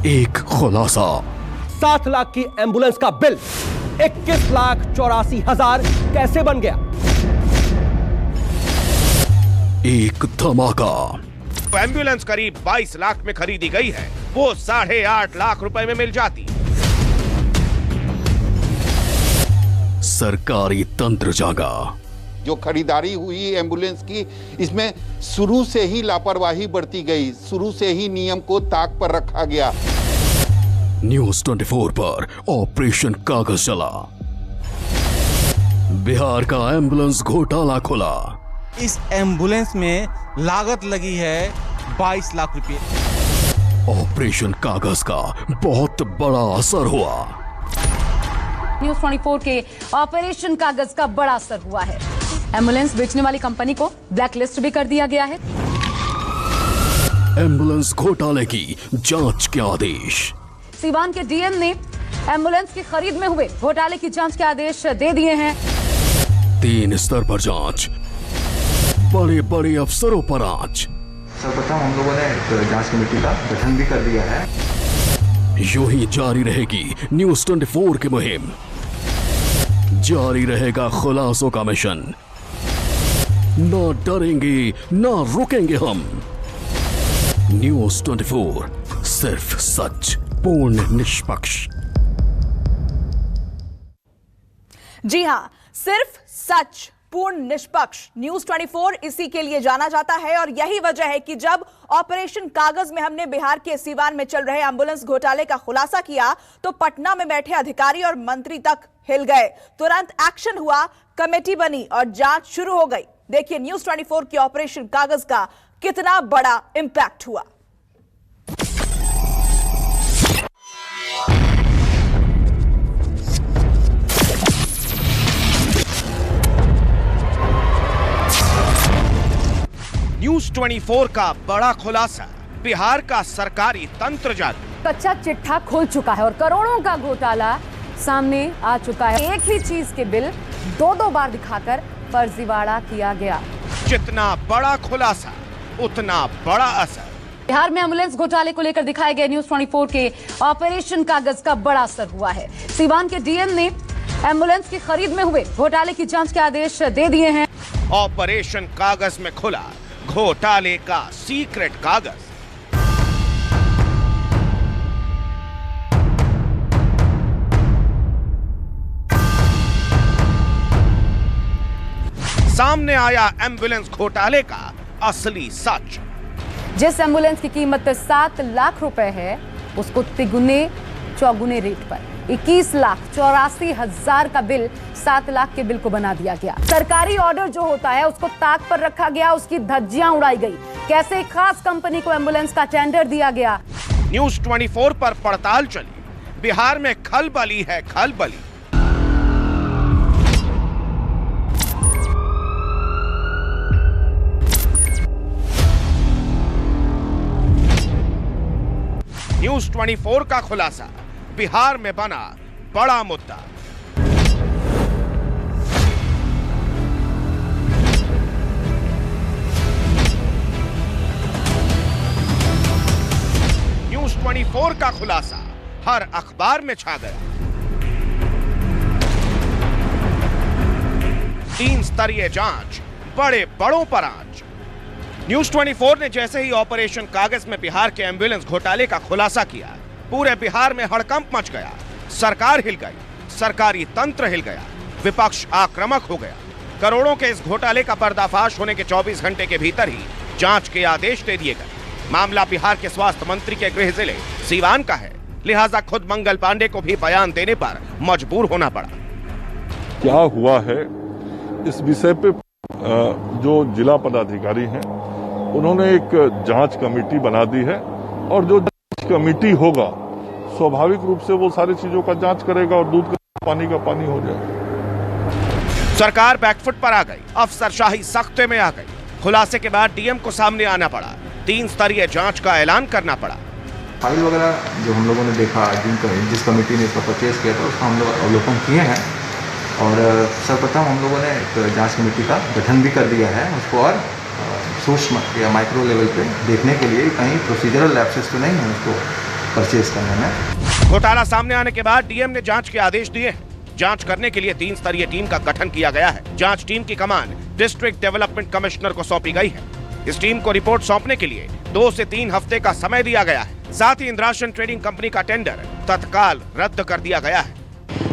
एक खुलासा। 7 लाख की एम्बुलेंस का बिल 21,84,000 कैसे बन गया? एक धमाका। एम्बुलेंस करीब 22 लाख में खरीदी गई है, वो 8.5 लाख रुपए में मिल जाती। सरकारी तंत्र जागा। जो खरीदारी हुई एम्बुलेंस की, इसमें शुरू से ही लापरवाही बरती गई, शुरू से ही नियम को ताक पर रखा गया। न्यूज़ 24 पर ऑपरेशन कागज चला। बिहार का एम्बुलेंस घोटाला खुला। इस एम्बुलेंस में लागत लगी है 22 लाख रुपए। ऑपरेशन कागज का बहुत बड़ा असर हुआ। न्यूज़ 24 के ऑपरेशन कागज का बड़ा असर हुआ है। एम्बुलेंस बेचने वाली कंपनी को ब्लैकलिस्ट भी कर दिया गया है। एम्बुलेंस घोटाले की जांच के आदेश। सीवान के डीएम ने एम्बुलेंस की खरीद में हुए घोटाले की जांच के आदेश दे दिए हैं। 3 स्तर पर जांच, बड़े बड़े अफसरों पर आंच। सर पता, हम लोगों ने एक जांच कमेटी का गठन भी कर दिया है। यूं ही जारी रहेगी न्यूज़ 24 की मुहिम, जारी रहेगा खुलासों का मिशन। ना डरेंगे ना रुकेंगे हम। न्यूज़ 24, सिर्फ सच, पूर्ण निष्पक्ष। जी हां, सिर्फ सच, पूर्ण निष्पक्ष। न्यूज़ 24 इसी के लिए जाना जाता है और यही वजह है कि जब ऑपरेशन कागज में हमने बिहार के सीवान में चल रहे एम्बुलेंस घोटाले का खुलासा किया तो पटना में बैठे अधिकारी और मंत्री तक हिल गए। तुरंत एक्शन हुआ, कमेटी बनी और जांच शुरू हो गई। देखिए न्यूज़ 24 की ऑपरेशन कागज का कितना बड़ा इंपैक्ट हुआ। न्यूज़ 24 का बड़ा खुलासा, बिहार का सरकारी तंत्र जादू। कच्चा चिट्ठा खुल चुका है और करोड़ों का घोटाला सामने आ चुका है। एक ही चीज के बिल दो बार दिखाकर फर्जीवाड़ा किया गया। जितना बड़ा खुलासा उतना बड़ा असर। बिहार में एम्बुलेंस घोटाले को लेकर दिखाए गए न्यूज़ 24 के ऑपरेशन कागज का बड़ा असर हुआ है। सीवान के डीएम ने एम्बुलेंस की खरीद में हुए घोटाले की जांच के आदेश दे दिए हैं। ऑपरेशन कागज में खुला घोटाले का सीक्रेट कागज। सामने आया एम्बुलेंस घोटाले का असली सच। जिस एम्बुलेंस की कीमत 7 लाख रुपए है, उसको तिगुने चौगुने रेट पर 21,84,000 का बिल 7 लाख के बिल को बना दिया गया। सरकारी ऑर्डर जो होता है उसको ताक पर रखा गया, उसकी धज्जियां उड़ाई गई। कैसे खास कंपनी को एम्बुलेंस का टेंडर दिया गया। न्यूज़ 24 पर पड़ताल चली। बिहार में खलबली है खलबली। न्यूज़ 24 का खुलासा, बिहार में बना बड़ा मुद्दा। न्यूज़ 24 का खुलासा हर अखबार में छा गया। 3 स्तरीय जांच, बड़े बड़ों पर आंच। न्यूज़ 24 ने जैसे ही ऑपरेशन कागज में बिहार के एम्बुलेंस घोटाले का खुलासा किया, पूरे बिहार में हड़कंप मच गया। सरकार हिल गई, सरकारी तंत्र हिल गया, विपक्ष आक्रामक हो गया। करोड़ों के इस घोटाले का पर्दाफाश होने के 24 घंटे के भीतर ही जांच के आदेश दे दिए गए। मामला बिहार के स्वास्थ्य मंत्री के गृह जिले सीवान का है, लिहाजा खुद मंगल पांडे को भी बयान देने पर मजबूर होना पड़ा। क्या हुआ है इस विषय पे जो जिला पदाधिकारी हैं उन्होंने एक जांच कमेटी बना दी है और जो जांच कमेटी होगा स्वाभाविक रूप से वो सारी चीजों का जांच करेगा और दूध का पानी हो जाएगा। सरकार बैकफुट पर आ गई, अफसरशाही सख्ते में आ गई। खुलासे के बाद डीएम को सामने आना पड़ा, 3 स्तरीय जांच का ऐलान करना पड़ा। फाइल वगैरह जो हम लोगों ने देखा, जिस कमेटी ने इसका परचेज किया था उसका हम लोग अवलोकन किए हैं और सर्वप्रथम हम लोगों ने एक जांच कमेटी का गठन भी कर दिया है उसको और सूक्ष्म या माइक्रो लेवल पे देखने के लिए कहीं प्रोसीजरल लैप्सेस तो नहीं है उसको परचेज करने में। घोटाला सामने आने के बाद डीएम ने जांच के आदेश दिए हैं। जांच करने के लिए 3 स्तरीय टीम का गठन किया गया है। जांच टीम की कमान डिस्ट्रिक्ट डेवलपमेंट कमिश्नर को सौंपी गई है। इस टीम को रिपोर्ट सौंपने के लिए 2 से 3 हफ्ते का समय दिया गया है। साथ ही इंद्रासन ट्रेडिंग कंपनी का टेंडर तत्काल रद्द कर दिया गया है।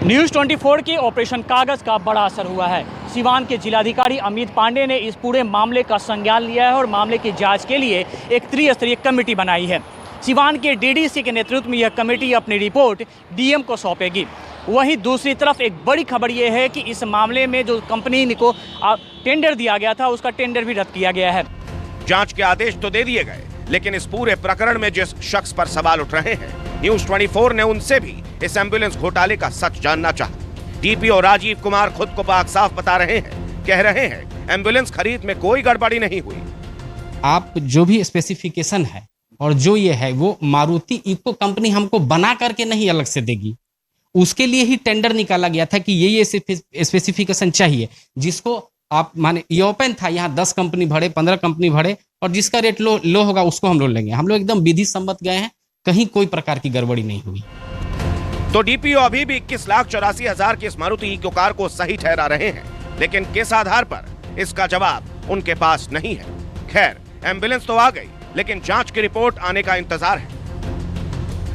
न्यूज़ 24 के ऑपरेशन कागज का बड़ा असर हुआ है। सीवान के जिलाधिकारी अमित पांडे ने इस पूरे मामले का संज्ञान लिया है और मामले की जांच के लिए एक त्रिस्तरीय कमेटी बनाई है। सीवान के डीडीसी के नेतृत्व में यह कमेटी अपनी रिपोर्ट डीएम को सौंपेगी। वहीं दूसरी तरफ एक बड़ी खबर यह है कि इस मामले में जो कंपनी को टेंडर दिया गया था उसका टेंडर भी रद्द किया गया है। जांच के आदेश तो दे दिए गए, लेकिन इस पूरे प्रकरण में जिस शख्स पर सवाल उठ रहे हैं, न्यूज़ 24 ने उनसे भी इस एम्बुलेंस घोटाले का सच जानना चाहा। डीपीओ राजीव कुमार खुद को पाक साफ बता रहे हैं, कह रहे हैं एम्बुलेंस खरीद में कोई गड़बड़ी नहीं हुई। आप जो भी स्पेसिफिकेशन है और जो ये है वो मारुति इको कंपनी हमको बना करके नहीं अलग से देगी, उसके लिए ही टेंडर निकाला गया था कि ये स्पेसिफिकेशन चाहिए, जिसको आप माने ये ओपन था, यहाँ 10 कंपनी भरे, 15 कंपनी भरे और जिसका रेट लो होगा उसको हम लोग लेंगे। हम लोग एकदम विधि सम्मत गए हैं, कहीं कोई प्रकार की गड़बड़ी नहीं हुई। तो डीपीओ अभी भी 21,84,000 की इस मारुति इको कार को सही ठहरा रहे हैं, लेकिन किस आधार पर, इसका जवाब उनके पास नहीं है। खैर, एम्बुलेंस तो आ गई, लेकिन जांच की रिपोर्ट आने का इंतजार है।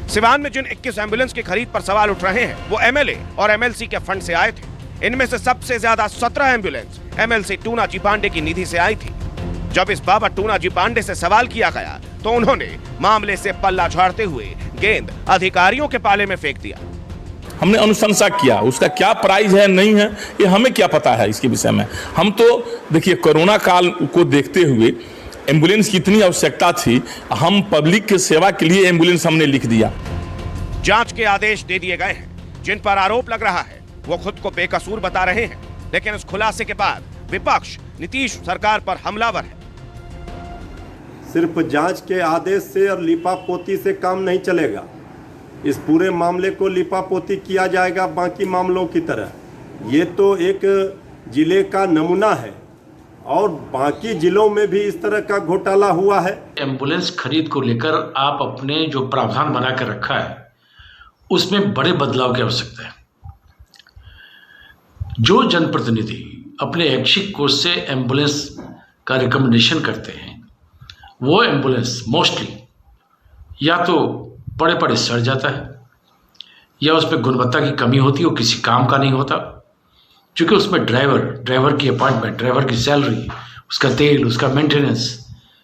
सिवान में जिन 21 एम्बुलेंस की खरीद पर सवाल उठ रहे हैं वो एमएलए और एमएलसी के फंड से आए थे। इनमें से सबसे ज्यादा 17 एम्बुलेंस एमएलसी टूना जी पांडे की निधि से आई थी। जब इस बाबत टूना जी पांडे से सवाल किया गया तो उन्होंने मामले से पल्ला झाड़ते हुए गेंद अधिकारियों के पाले में फेंक दिया। हमने अनुशंसा किया, उसका क्या प्राइस है नहीं है ये हमें क्या पता है इसके विषय में। हम तो देखिए कोरोना काल को देखते हुए एम्बुलेंस की इतनी आवश्यकता थी, हम पब्लिक की सेवा के लिए एम्बुलेंस हमने लिख दिया। जांच के आदेश दे दिए गए हैं। जिन पर आरोप लग रहा है वो खुद को बेकसूर बता रहे हैं, लेकिन इस खुलासे के बाद विपक्ष नीतीश सरकार पर हमलावर है। सिर्फ जांच के आदेश से और लिपापोती से काम नहीं चलेगा। इस पूरे मामले को लिपापोती किया जाएगा बाकी मामलों की तरह। ये तो एक जिले का नमूना है और बाकी जिलों में भी इस तरह का घोटाला हुआ है। एम्बुलेंस खरीद को लेकर आप अपने जो प्रावधान बनाकर रखा है उसमें बड़े बदलाव की आवश्यकता है। जो जनप्रतिनिधि अपने ऐच्छिक कोष से एम्बुलेंस का रिकमेंडेशन करते हैं वो एम्बुलेंस मोस्टली या तो बड़े बड़े सड़ जाता है या उसमें गुणवत्ता की कमी होती है, वो किसी काम का नहीं होता, क्योंकि उसमें ड्राइवर की अपॉइंटमेंट, ड्राइवर की सैलरी, उसका तेल, उसका मेंटेनेंस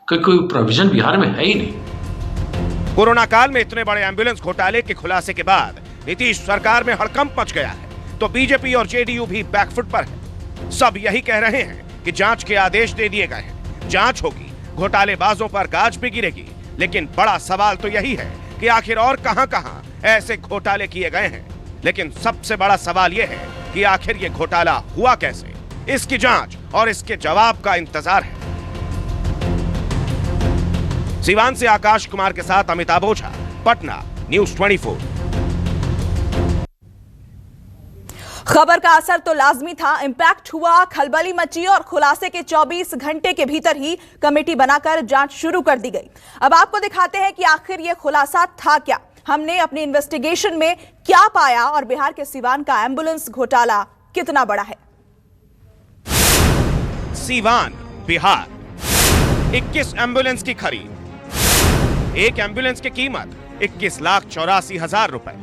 का कोई प्रोविजन बिहार में है ही नहीं। कोरोना काल में इतने बड़े एम्बुलेंस घोटाले के खुलासे के बाद नीतीश सरकार में हड़कंप मच गया है, तो बीजेपी और जेडीयू भी बैकफुट पर है। सब यही कह रहे हैं कि जांच के आदेश दे दिए गए हैं, जांच होगी, घोटालेबाजों पर गाज भी गिरेगी। लेकिन बड़ा सवाल तो यही है कि आखिर और कहां-कहां ऐसे घोटाले किए गए हैं। लेकिन सबसे बड़ा सवाल यह है कि आखिर ये घोटाला हुआ कैसे। इसकी जांच और इसके जवाब का इंतजार है। सिवान से आकाश कुमार के साथ अमिताभ ओझा, पटना, न्यूज़ 24। खबर का असर तो लाजमी था, इंपैक्ट हुआ, खलबली मची और खुलासे के 24 घंटे के भीतर ही कमेटी बनाकर जांच शुरू कर दी गई। अब आपको दिखाते हैं कि आखिर यह खुलासा था क्या, हमने अपनी इन्वेस्टिगेशन में क्या पाया और बिहार के सिवान का एम्बुलेंस घोटाला कितना बड़ा है। सिवान, बिहार, 21 एम्बुलेंस की खरीद। एक एम्बुलेंस की कीमत 21,84,000 रुपए।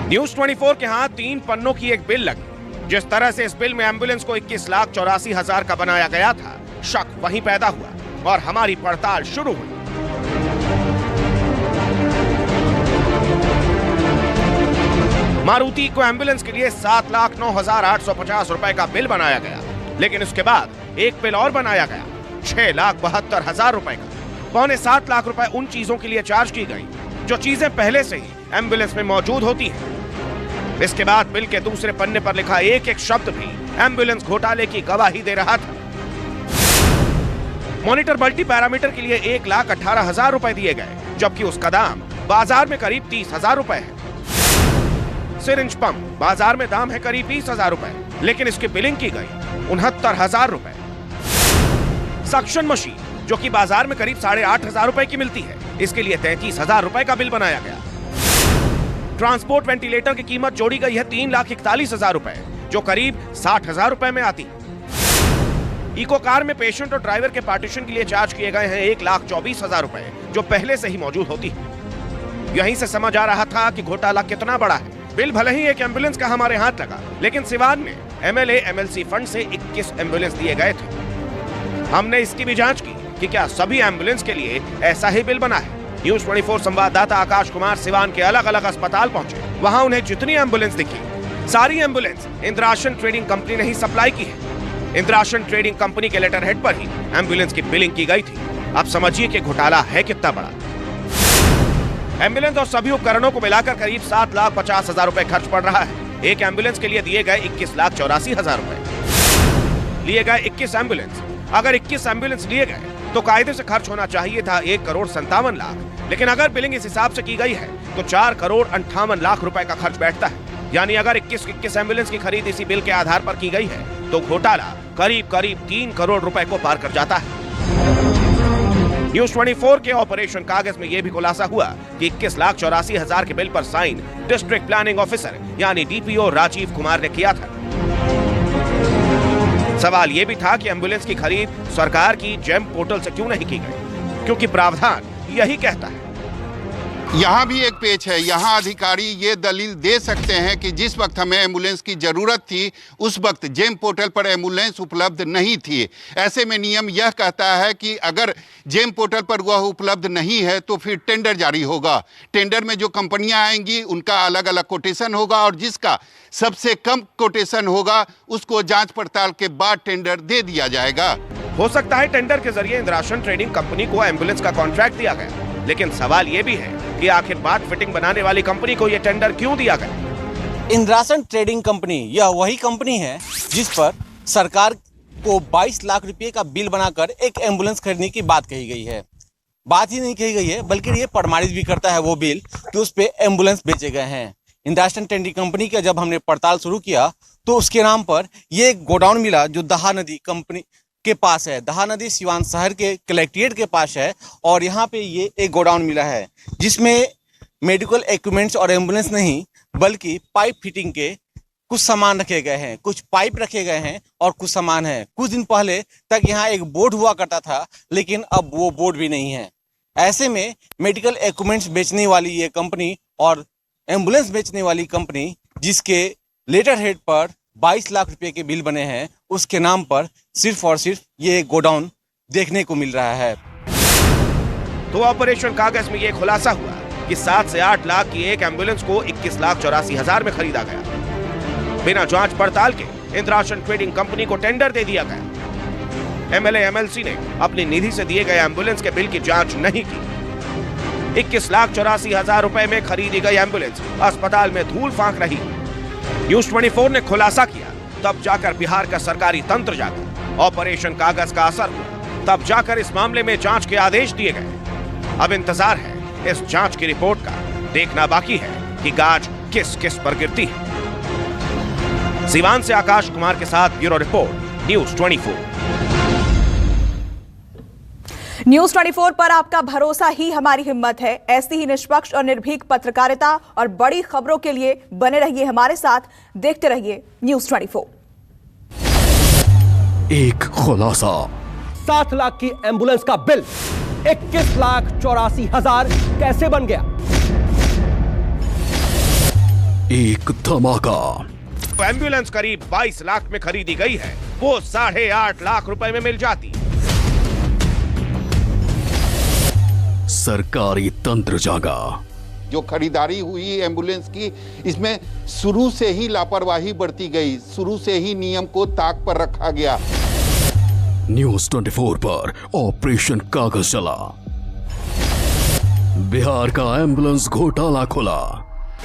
न्यूज़ 24 के हाथ 3 पन्नों की एक बिल लगी। जिस तरह से इस बिल में एम्बुलेंस को 21,84,000 का बनाया गया था, शक वहीं पैदा हुआ और हमारी पड़ताल शुरू हुई। मारुति को एम्बुलेंस के लिए 7,09,850 रुपए का बिल बनाया गया, लेकिन उसके बाद एक बिल और बनाया गया 6,72,000 रुपए का। 6.25 लाख रुपए उन चीजों के लिए चार्ज की गई जो चीजें पहले से ही एम्बुलेंस में मौजूद होती हैं। इसके बाद बिल के दूसरे पन्ने पर लिखा एक एक शब्द भी एम्बुलेंस घोटाले की गवाही दे रहा था। मॉनिटर मल्टी पैरामीटर के लिए 1,18,000 रुपए दिए गए, जबकि उसका दाम बाजार में करीब 30,000 रुपए है। सिरिंज पंप बाजार में दाम है करीब 20,000 रुपए, लेकिन इसकी बिलिंग की गई 69,000 रुपए। सक्शन मशीन जो कि बाजार में करीब 8,500 रुपए की मिलती है। इसके लिए 33,000 रुपए का बिल बनाया गया। ट्रांसपोर्ट वेंटिलेटर की कीमत जोड़ी गई है 3,41,000 रुपए, जो करीब 60,000 रुपए में आती। इको कार में पेशेंट और ड्राइवर के पार्टीशन के लिए चार्ज किए गए हैं 1,24,000 रुपए, जो पहले से ही मौजूद होती है। यहीं से समझ आ रहा था कि घोटाला कितना बड़ा है। बिल भले ही एक एम्बुलेंस का हमारे हाथ लगा, लेकिन सिवान में एमएलए एमएलसी फंड से 21 एम्बुलेंस दिए गए थे। हमने इसकी भी जांच की कि क्या सभी एम्बुलेंस के लिए ऐसा ही बिल बना है। न्यूज 24 संवाददाता आकाश कुमार सिवान के अलग अलग अस्पताल पहुंचे। वहां उन्हें जितनी एम्बुलेंस दिखी, सारी एम्बुलेंस इंद्राशन ट्रेडिंग कंपनी ने ही सप्लाई की है। इंद्राशन ट्रेडिंग कंपनी के लेटर हेड पर ही एम्बुलेंस की बिलिंग की गई थी। अब समझिए कि घोटाला है कितना बड़ा। एम्बुलेंस और सभी उपकरणों को मिलाकर करीब 7,50,000 रुपए खर्च पड़ रहा है। एक एम्बुलेंस के लिए दिए गए 21,84,000 रुपए। लिए गए 21 एम्बुलेंस। अगर 21 एम्बुलेंस लिए गए तो कायदे से खर्च होना चाहिए था 1,57,00,000, लेकिन अगर बिलिंग इस हिसाब से की गई है तो 4,58,00,000 रुपए का खर्च बैठता है। यानी अगर 21 एम्बुलेंस की खरीद इसी बिल के आधार पर की गई है तो घोटाला करीब 3 करोड़ रुपए को पार कर जाता है। न्यूज 24 के ऑपरेशन कागज में यह भी खुलासा हुआ कि 21,84,000 के बिल पर साइन डिस्ट्रिक्ट प्लानिंग ऑफिसर यानी डीपीओ राजीव कुमार ने किया था। सवाल यह भी था कि एम्बुलेंस की खरीद सरकार की जेम पोर्टल से क्यों नहीं की गई, क्योंकि प्रावधान यही कहता है। यहाँ भी एक पेच है। यहाँ अधिकारी ये दलील दे सकते हैं कि जिस वक्त हमें एम्बुलेंस की जरूरत थी उस वक्त जेम पोर्टल पर एम्बुलेंस उपलब्ध नहीं थी। ऐसे में नियम यह कहता है कि अगर जेम पोर्टल पर वह उपलब्ध नहीं है तो फिर टेंडर जारी होगा। टेंडर में जो कंपनियां आएंगी उनका अलग अलग कोटेशन होगा और जिसका सबसे कम कोटेशन होगा उसको जांच पड़ताल के बाद टेंडर दे दिया जाएगा। हो सकता है टेंडर के जरिए इंद्राशन ट्रेडिंग कंपनी को एम्बुलेंस का कॉन्ट्रैक्ट दिया गया, लेकिन सवाल यह भी है कि आखिर बात फिटिंग बनाने वाली कंपनी को यह टेंडर क्यों दिया गया। इंद्रासन ट्रेडिंग कंपनी यह वही कंपनी है जिस पर सरकार को 22 लाख रुपए का बिल बनाकर एक एम्बुलेंस खरीदने की बात कही गई है। बात ही नहीं कही गई है बल्कि ये प्रमाणित भी करता है वो बिल कि उस पे एम्बुलेंस बेचे गए हैं। इंद्रासन ट्रेडिंग कंपनी का जब हमने पड़ताल शुरू किया तो उसके नाम पर ये एक गोडाउन मिला जो दहा नदी कंपनी के पास है। दहा नदी सिवान शहर के कलेक्ट्रेट के पास है और यहाँ पे ये एक गोडाउन मिला है जिसमें मेडिकल इक्विपमेंट्स और एम्बुलेंस नहीं बल्कि पाइप फिटिंग के कुछ सामान रखे गए हैं, कुछ पाइप रखे गए हैं और कुछ सामान है। कुछ दिन पहले तक यहाँ एक बोर्ड हुआ करता था लेकिन अब वो बोर्ड भी नहीं है। ऐसे में मेडिकल इक्विपमेंट्स बेचने वाली ये कंपनी और एम्बुलेंस बेचने वाली कंपनी जिसके लेटर हेड पर 22 लाख रुपए के बिल बने हैं उसके नाम पर सिर्फ और सिर्फ ये गोडाउन देखने को मिल रहा है। तो ऑपरेशन कागज में यह खुलासा हुआ कि 7 से 8 लाख की एक एम्बुलेंस को 21,84,000 में खरीदा गया। बिना जांच पड़ताल के इंद्रासन ट्रेडिंग कंपनी को टेंडर दे दिया गया। एमएलए एमएलसी ने अपनी निधि से दिए गए एम्बुलेंस के बिल की जांच नहीं की। 21,84,000 रुपए में खरीदी गई एम्बुलेंस अस्पताल में धूल फांक रही। न्यूज 24 ने खुलासा किया, तब जाकर बिहार का सरकारी तंत्र जागा। ऑपरेशन कागज का असर हुआ, तब जाकर इस मामले में जांच के आदेश दिए गए। अब इंतजार है इस जांच की रिपोर्ट का। देखना बाकी है कि गाज किस किस पर गिरती है। सिवान से आकाश कुमार के साथ ब्यूरो रिपोर्ट, न्यूज 24। न्यूज 24 पर आपका भरोसा ही हमारी हिम्मत है। ऐसी ही निष्पक्ष और निर्भीक पत्रकारिता और बड़ी खबरों के लिए बने रहिए हमारे साथ, देखते रहिए न्यूज 24। एक खुलासा। 7 लाख की एम्बुलेंस का बिल 21,84,000 कैसे बन गया? एक धमाका। एम्बुलेंस करीब 22 लाख में खरीदी गई है, वो 8.5 लाख रुपए में मिल जाती। सरकारी तंत्र जागा। जो खरीदारी हुई एम्बुलेंस की, इसमें शुरू से ही लापरवाही बरती गई, शुरू से ही नियम को ताक पर रखा गया। न्यूज 24 पर ऑपरेशन कागज चला। बिहार का एम्बुलेंस घोटाला खुला।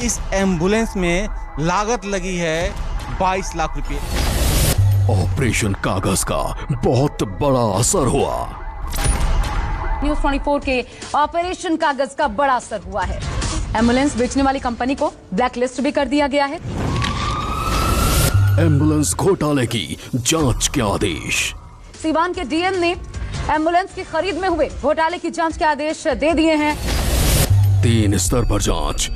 इस एम्बुलेंस में लागत लगी है 22 लाख रुपए। ऑपरेशन कागज का बहुत बड़ा असर हुआ। न्यूज 24 के ऑपरेशन कागज का बड़ा असर हुआ है। एम्बुलेंस बेचने वाली कंपनी को ब्लैकलिस्ट भी कर दिया गया है। एम्बुलेंस घोटाले की जांच के आदेश। सीवान के डीएम ने एम्बुलेंस की खरीद में हुए घोटाले की जांच के आदेश दे दिए हैं। 3 स्तर पर जांच,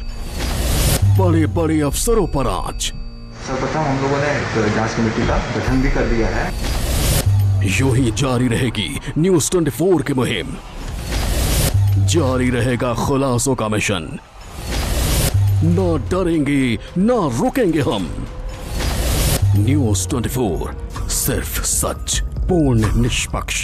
बड़े बड़े अफसरों पर आंच। सर्वप्रथम हम लोगों ने एक जांच कमेटी का गठन भी कर दिया है। यूं ही जारी रहेगी न्यूज 24 की मुहिम, जारी रहेगा खुलासों का मिशन। ना डरेंगे ना रुकेंगे हम। न्यूज 24, सिर्फ सच, पूर्ण निष्पक्ष।